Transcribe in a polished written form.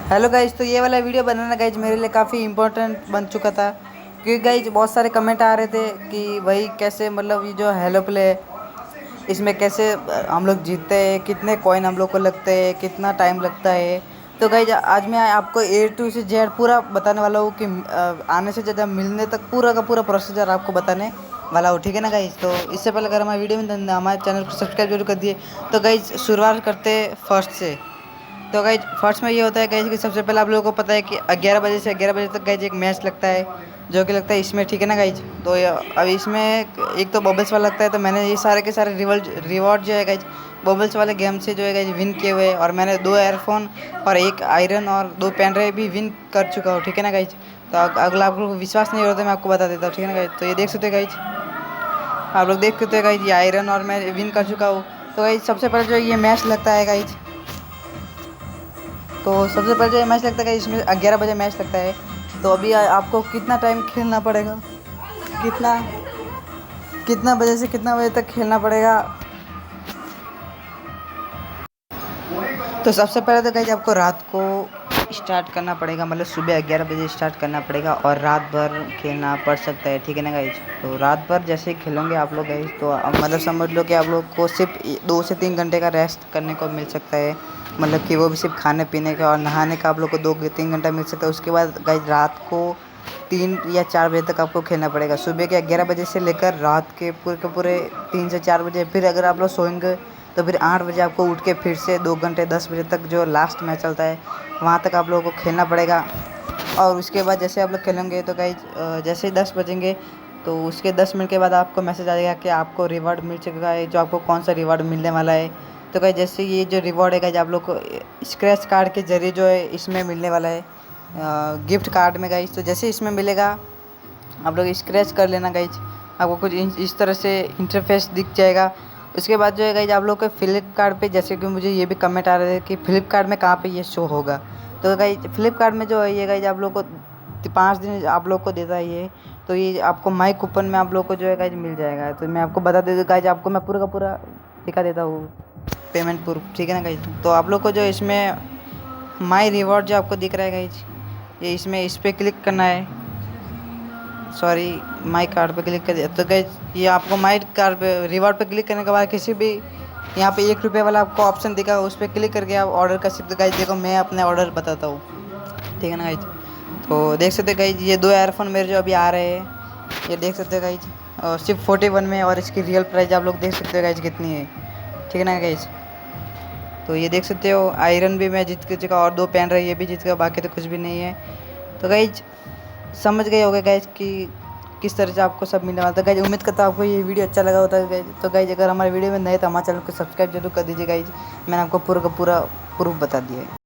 Hello guys, तो ये वाला वीडियो बनाना गाइज मेरे लिए काफ़ी इम्पोर्टेंट बन चुका था, क्योंकि गाइज बहुत सारे कमेंट आ रहे थे कि भाई कैसे मतलब ये जो हेलो प्ले है इसमें कैसे हम लोग जीतते हैं, कितने कॉइन हम लोग को लगते हैं, कितना टाइम लगता है। तो गाइज आज मैं आपको ए टू से जेड पूरा बताने वाला हूँ कि आने से ज़्यादा मिलने तक पूरा का पूरा प्रोसीजर आपको बताने वाला हूँ, ठीक है ना गाइज। तो इससे पहले अगर हमारे वीडियो में हमारे चैनल को सब्सक्राइब जरूर कर दिए। तो गाइज शुरुआत करते फर्स्ट से। तो गाइज फर्स्ट में ये होता है गाइज कि सबसे पहले आप लोगों को पता है कि 11 बजे से 11 बजे तक गाइज एक मैच लगता है, जो कि लगता है इसमें, ठीक है ना गाइज। तो अब इसमें एक तो बबल्स वाला लगता है, तो मैंने ये सारे के सारे रिवॉर्ड जो है गाइज बबल्स वाले गेम से जो है गाइज विन किए हुए हैं, और मैंने 2 एयरफोन और 1 आयरन और 2 पेन ड्राइव भी विन कर चुका हूँ, ठीक है ना गाइज। तो अगला आप लोगों को विश्वास नहीं होता मैं आपको बता देता हूँ, ठीक है ना गाइज। तो ये देख सकते हैं गाइज, आप लोग देख सकते हैं गाइज ये आयरन और मैं विन कर चुका हूँ। तो गाइज सबसे पहले जो ये मैच लगता है गाइज, तो सबसे पहले जो मैच लगता है इसमें 11 बजे मैच लगता है। तो अभी आपको कितना टाइम खेलना पड़ेगा, कितना कितना बजे से कितना बजे तक खेलना पड़ेगा। तो सबसे पहले तो गाइज आपको रात को स्टार्ट करना पड़ेगा, मतलब सुबह 11 बजे स्टार्ट करना पड़ेगा और रात भर खेलना पड़ सकता है, ठीक है ना गाइज। तो रात भर जैसे ही खेलोगे आप लोग गाइज, तो मतलब समझ लो कि आप लोग को सिर्फ 2 से 3 घंटे का रेस्ट करने को मिल सकता है, मतलब कि वो भी सिर्फ खाने पीने का और नहाने का आप लोग को 2-3 घंटा मिल सकता है। उसके बाद गाइज रात को 3 या 4 बजे तक आपको खेलना पड़ेगा, सुबह के 11 बजे से लेकर रात के पूरे 3 से 4 बजे। फिर अगर आप लोग सोएंगे तो फिर 8 बजे आपको उठ के फिर से 2 घंटे 10 बजे तक जो लास्ट मैच चलता है वहाँ तक आप लोगों को खेलना पड़ेगा। और उसके बाद जैसे आप लोग खेलेंगे तो गाइज जैसे ही 10 बजेंगे तो उसके 10 मिनट के बाद आपको मैसेज आ जाएगा कि आपको रिवॉर्ड मिल चुका है, जो आपको कौन सा रिवॉर्ड मिलने वाला है। तो गाइज जैसे ये जो रिवॉर्ड है गाइज आप लोग को स्क्रैच कार्ड के ज़रिए जो है इसमें मिलने वाला है, गिफ्ट कार्ड में गाइज। तो जैसे इसमें मिलेगा आप लोग स्क्रैच कर लेना गाइज, आपको कुछ इस तरह से इंटरफेस दिख जाएगा। उसके बाद जो है गाइज आप लोग के फ्लिपकार्ट पे, जैसे कि मुझे ये भी कमेंट आ रहे थे कि फ्लिपकार्ट में कहाँ पे ये शो होगा। तो गाइज फ्लिपकार्ट में जो है ये गाइज आप लोग को 5 दिन आप लोग को देता है ये। तो ये आपको माई कूपन में आप लोग को जो है गाइज मिल जाएगा। तो मैं आपको बता देता गाइज, आपको मैं पूरा का पूरा दिखा देता हूँ पेमेंट प्रूफ, ठीक है ना गाइज। तो आप लोग को जो इसमें माई रिवॉर्ड जो आपको दिख रहा है गाइज, ये इसमें इस पर क्लिक करना है, सॉरी माई कार्ड पे क्लिक कर दिया। तो गाइज ये आपको माई कार्ड पे रिवॉर्ड पे क्लिक करने के बाद किसी भी यहाँ पे 1 रुपये वाला आपको ऑप्शन दिखा, उस पर क्लिक करके आप ऑर्डर कर सकते हो गाइज। देखो मैं अपने ऑर्डर बताता हूँ, ठीक है ना गाइज। तो देख सकते हैं गाइज ये 2 एयरफोन मेरे जो अभी आ रहे हैं, ये देख सकते हैं गाइज, और सिर्फ 41 में, और इसकी रियल प्राइस आप लोग देख सकते हो गाइज कितनी है, ठीक है ना गाइज। तो ये देख सकते हो आयरन भी मैं जीत चुका और 2 पेन रही ये भी जीत गया, बाकी तो कुछ भी नहीं है। तो गाइज समझ गए होगे गाइज कि किस तरह से आपको सब मिलने वाला था गाइज। उम्मीद करता हूँ आपको ये वीडियो अच्छा लगा होता है गाइज। तो गाइज अगर हमारे वीडियो में नए तो हमारे चैनल को सब्सक्राइब जरूर कर दीजिए गाइज, मैंने आपको पूरा का पूरा प्रूफ बता दिया है।